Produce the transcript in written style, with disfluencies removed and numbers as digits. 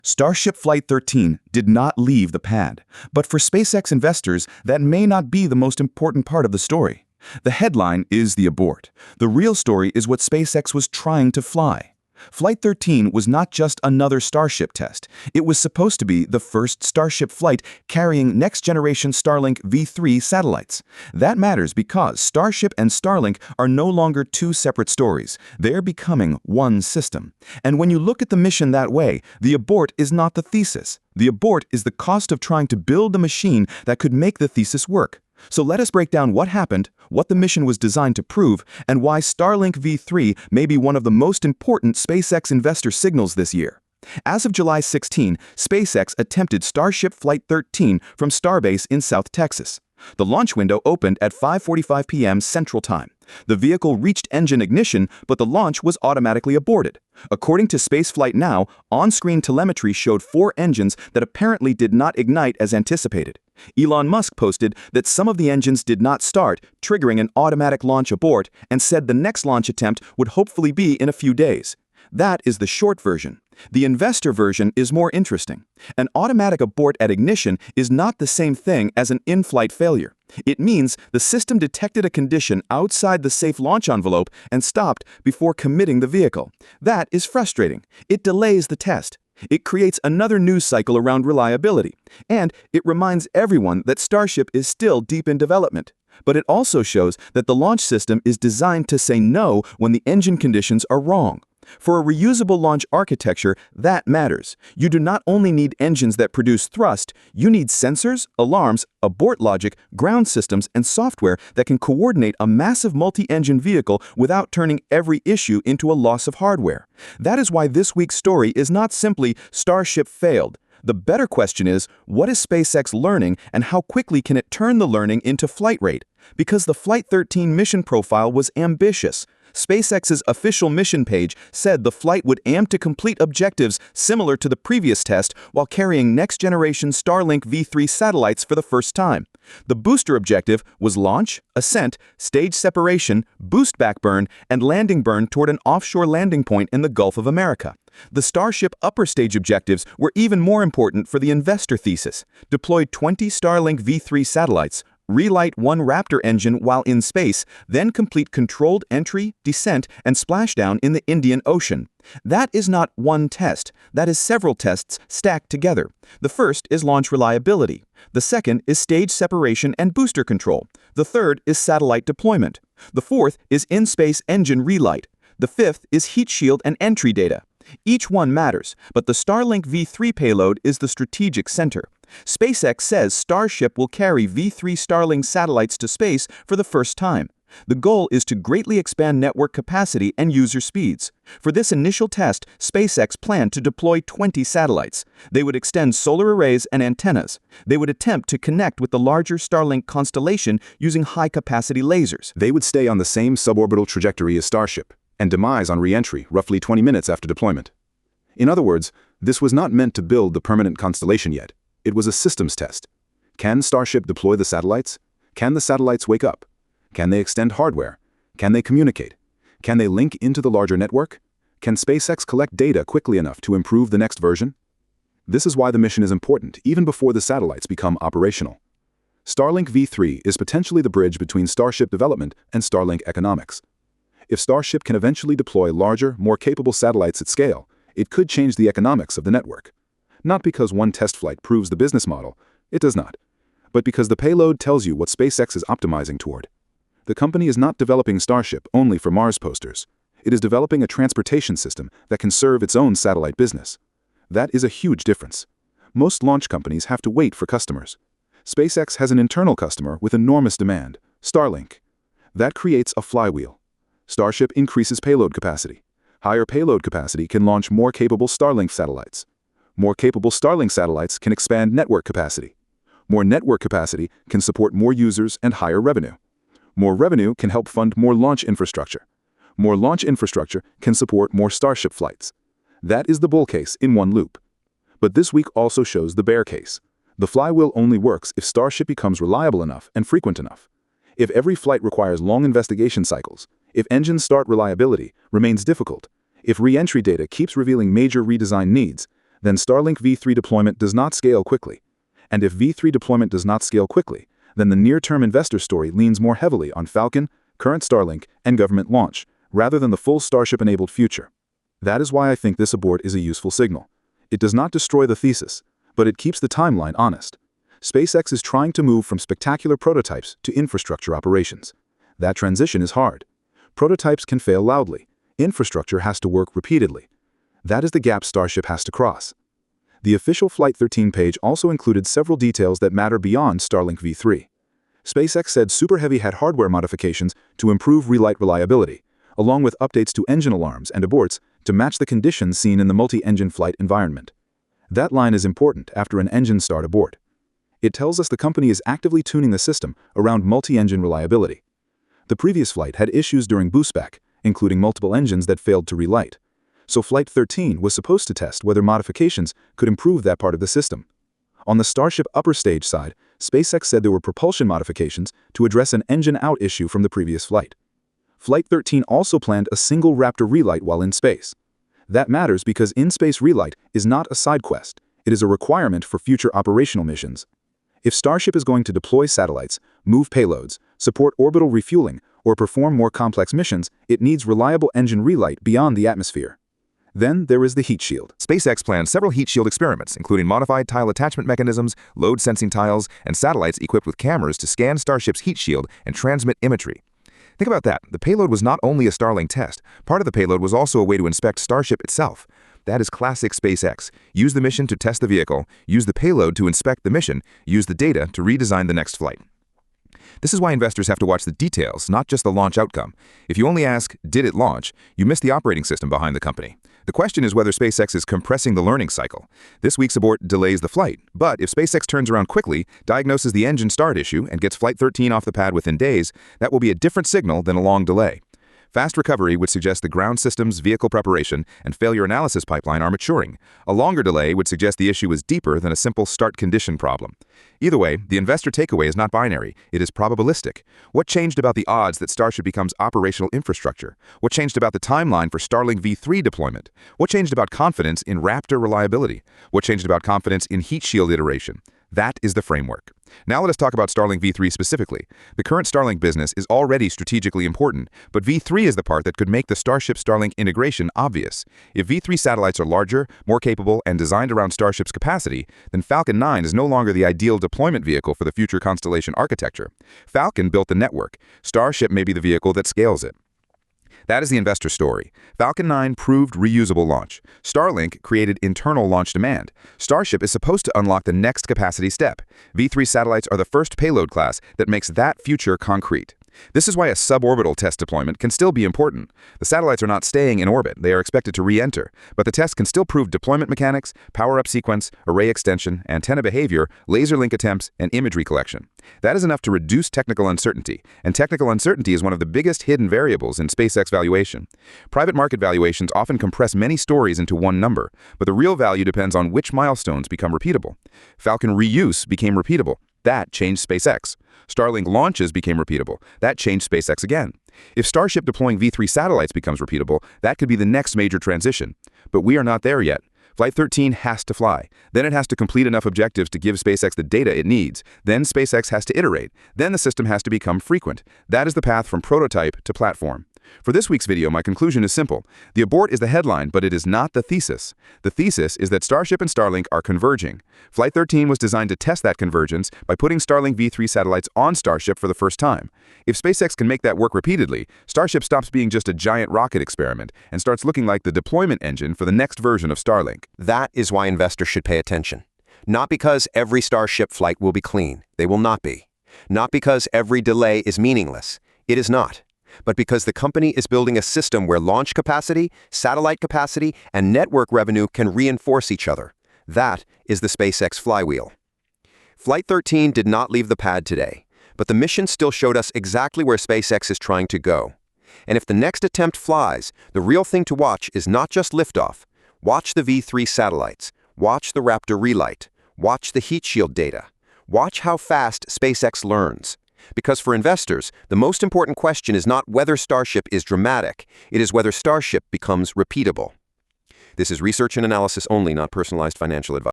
Starship Flight 13 did not leave the pad, but for SpaceX investors, that may not be the most important part of the story. The headline is the abort. The real story is what SpaceX was trying to fly. Flight 13 was not just another Starship test. It was supposed to be the first Starship flight carrying next-generation Starlink V3 satellites. That matters because Starship and Starlink are no longer two separate stories. They're becoming one system. And when you look at the mission that way, the abort is not the thesis. The abort is the cost of trying to build the machine that could make the thesis work. So let us break down what happened, what the mission was designed to prove, and why Starlink V3 may be one of the most important SpaceX investor signals this year. As of July 16, SpaceX attempted Starship Flight 13 from Starbase in South Texas. The launch window opened at 5:45 p.m. Central Time. The vehicle reached engine ignition, but the launch was automatically aborted. According to Spaceflight Now, on-screen telemetry showed 4 engines that apparently did not ignite as anticipated. Elon Musk posted that some of the engines did not start, triggering an automatic launch abort, and said the next launch attempt would hopefully be in a few days. That is the short version. The investor version is more interesting. An automatic abort at ignition is not the same thing as an in-flight failure. It means the system detected a condition outside the safe launch envelope and stopped before committing the vehicle. That is frustrating. It delays the test. It creates another news cycle around reliability. And it reminds everyone that Starship is still deep in development. But it also shows that the launch system is designed to say no when the engine conditions are wrong. For a reusable launch architecture, that matters. You do not only need engines that produce thrust, you need sensors, alarms, abort logic, ground systems, and software that can coordinate a massive multi-engine vehicle without turning every issue into a loss of hardware. That is why this week's story is not simply Starship failed. The better question is, what is SpaceX learning and how quickly can it turn the learning into flight rate? Because the Flight 13 mission profile was ambitious. SpaceX's official mission page said the flight would aim to complete objectives similar to the previous test while carrying next-generation Starlink V3 satellites for the first time. The booster objective was launch, ascent, stage separation, boost back burn, and landing burn toward an offshore landing point in the Gulf of America. The Starship upper stage objectives were even more important for the investor thesis. Deploy 20 Starlink V3 satellites, relight one Raptor engine while in space, then complete controlled entry, descent, and splashdown in the Indian Ocean. That is not one test. That is several tests stacked together. The first is launch reliability. The second is stage separation and booster control. The third is satellite deployment. The fourth is in-space engine relight. The fifth is heat shield and entry data. Each one matters, but the Starlink V3 payload is the strategic center. SpaceX says Starship will carry V3 Starlink satellites to space for the first time. The goal is to greatly expand network capacity and user speeds. For this initial test, SpaceX planned to deploy 20 satellites. They would extend solar arrays and antennas. They would attempt to connect with the larger Starlink constellation using high-capacity lasers. They would stay on the same suborbital trajectory as Starship and demise on re-entry roughly 20 minutes after deployment. In other words, this was not meant to build the permanent constellation yet. It was a systems test. Can Starship deploy the satellites? Can the satellites wake up? Can they extend hardware? Can they communicate? Can they link into the larger network? Can SpaceX collect data quickly enough to improve the next version? This is why the mission is important, even before the satellites become operational. Starlink V3 is potentially the bridge between Starship development and Starlink economics. If Starship can eventually deploy larger, more capable satellites at scale, it could change the economics of the network. Not because one test flight proves the business model, it does not, but because the payload tells you what SpaceX is optimizing toward. The company is not developing Starship only for Mars posters. It is developing a transportation system that can serve its own satellite business. That is a huge difference. Most launch companies have to wait for customers. SpaceX has an internal customer with enormous demand, Starlink. That creates a flywheel. Starship increases payload capacity. Higher payload capacity can launch more capable Starlink satellites. More capable Starlink satellites can expand network capacity. More network capacity can support more users and higher revenue. More revenue can help fund more launch infrastructure. More launch infrastructure can support more Starship flights. That is the bull case in one loop. But this week also shows the bear case. The flywheel only works if Starship becomes reliable enough and frequent enough. If every flight requires long investigation cycles, if engine start reliability remains difficult, if re-entry data keeps revealing major redesign needs, then Starlink V3 deployment does not scale quickly. And if V3 deployment does not scale quickly, then the near-term investor story leans more heavily on Falcon, current Starlink, and government launch, rather than the full Starship-enabled future. That is why I think this abort is a useful signal. It does not destroy the thesis, but it keeps the timeline honest. SpaceX is trying to move from spectacular prototypes to infrastructure operations. That transition is hard. Prototypes can fail loudly. Infrastructure has to work repeatedly. That is the gap Starship has to cross. The official Flight 13 page also included several details that matter beyond Starlink V3. SpaceX said Super Heavy had hardware modifications to improve relight reliability, along with updates to engine alarms and aborts to match the conditions seen in the multi-engine flight environment. That line is important after an engine start abort. It tells us the company is actively tuning the system around multi-engine reliability. The previous flight had issues during boostback, including multiple engines that failed to relight. So Flight 13 was supposed to test whether modifications could improve that part of the system. On the Starship upper stage side, SpaceX said there were propulsion modifications to address an engine-out issue from the previous flight. Flight 13 also planned a single Raptor relight while in space. That matters because in-space relight is not a side quest. It is a requirement for future operational missions. If Starship is going to deploy satellites, move payloads, support orbital refueling, or perform more complex missions, it needs reliable engine relight beyond the atmosphere. Then there is the heat shield. SpaceX planned several heat shield experiments, including modified tile attachment mechanisms, load-sensing tiles, and satellites equipped with cameras to scan Starship's heat shield and transmit imagery. Think about that. The payload was not only a Starlink test. Part of the payload was also a way to inspect Starship itself. That is classic SpaceX. Use the mission to test the vehicle, use the payload to inspect the mission, use the data to redesign the next flight. This is why investors have to watch the details, not just the launch outcome. If you only ask, did it launch, you miss the operating system behind the company. The question is whether SpaceX is compressing the learning cycle. This week's abort delays the flight, but if SpaceX turns around quickly, diagnoses the engine start issue, and gets Flight 13 off the pad within days, that will be a different signal than a long delay. Fast recovery would suggest the ground systems, vehicle preparation, and failure analysis pipeline are maturing. A longer delay would suggest the issue is deeper than a simple start condition problem. Either way, the investor takeaway is not binary. It is probabilistic. What changed about the odds that Starship becomes operational infrastructure? What changed about the timeline for Starlink V3 deployment? What changed about confidence in Raptor reliability? What changed about confidence in heat shield iteration? That is the framework. Now let us talk about Starlink V3 specifically. The current Starlink business is already strategically important, but V3 is the part that could make the Starship-Starlink integration obvious. If V3 satellites are larger, more capable, and designed around Starship's capacity, then Falcon 9 is no longer the ideal deployment vehicle for the future constellation architecture. Falcon built the network. Starship may be the vehicle that scales it. That is the investor story. Falcon 9 proved reusable launch. Starlink created internal launch demand. Starship is supposed to unlock the next capacity step. V3 satellites are the first payload class that makes that future concrete. This is why a suborbital test deployment can still be important. The satellites are not staying in orbit, they are expected to re-enter, but the test can still prove deployment mechanics, power-up sequence, array extension, antenna behavior, laser link attempts, and imagery collection. That is enough to reduce technical uncertainty, and technical uncertainty is one of the biggest hidden variables in SpaceX valuation. Private market valuations often compress many stories into one number, but the real value depends on which milestones become repeatable. Falcon reuse became repeatable. That changed SpaceX. Starlink launches became repeatable. That changed SpaceX again. If Starship deploying V3 satellites becomes repeatable, that could be the next major transition. But we are not there yet. Flight 13 has to fly. Then it has to complete enough objectives to give SpaceX the data it needs. Then SpaceX has to iterate. Then the system has to become frequent. That is the path from prototype to platform. For this week's video, my conclusion is simple. The abort is the headline, but it is not the thesis. The thesis is that Starship and Starlink are converging. Flight 13 was designed to test that convergence by putting Starlink V3 satellites on Starship for the first time. If SpaceX can make that work repeatedly, Starship stops being just a giant rocket experiment and starts looking like the deployment engine for the next version of Starlink. That is why investors should pay attention. Not because every Starship flight will be clean. They will not be. Not because every delay is meaningless. It is not. But because the company is building a system where launch capacity, satellite capacity, and network revenue can reinforce each other. That is the SpaceX flywheel. Flight 13 did not leave the pad today, but the mission still showed us exactly where SpaceX is trying to go. And if the next attempt flies, the real thing to watch is not just liftoff. Watch the V3 satellites. Watch the Raptor relight. Watch the heat shield data. Watch how fast SpaceX learns. Because for investors, the most important question is not whether Starship is dramatic, it is whether Starship becomes repeatable. This is research and analysis only, not personalized financial advice.